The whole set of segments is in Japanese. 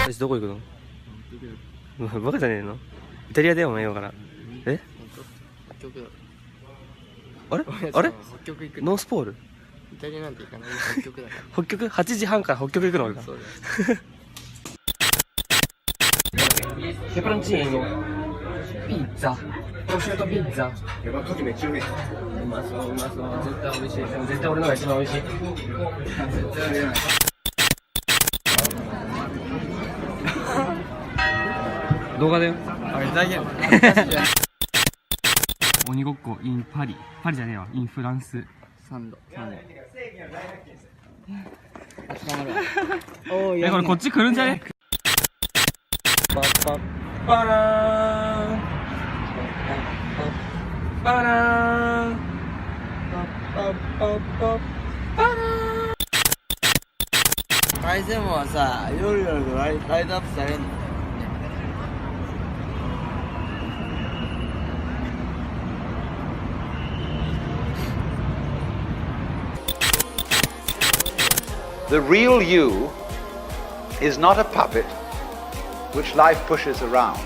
私どこ行くの？バカじゃねえの？イタリアだよお前今から。え？北極だ。あれ？あれ？北極行く。ノースポール？イタリアなんて行かない。北極だから。北極？8時半から北極行くの俺が。そうだよ。ペペロンチーノ、ピッツァ、プロシュートピッツァ。牡蠣めっちゃうめえ。うまそううまそう。絶対美味しい。でも絶対俺のが一番美味しい。絶対あれじゃない。動画だよ。あれ大変。鬼ごっこ in パリ。パリじゃねえわ。in フランス。3度。捕まるわ。おー、これこっち来るんじゃね？パッパッパラーンパラーンパッパッパッパラーン。凱旋門はさ、夜とライトアップされんの？The real you is not a puppet which life pushes around.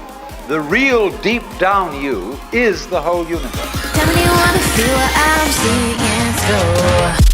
The real deep down you is the whole universe. Tell me you wanna feel what I'm seeing through.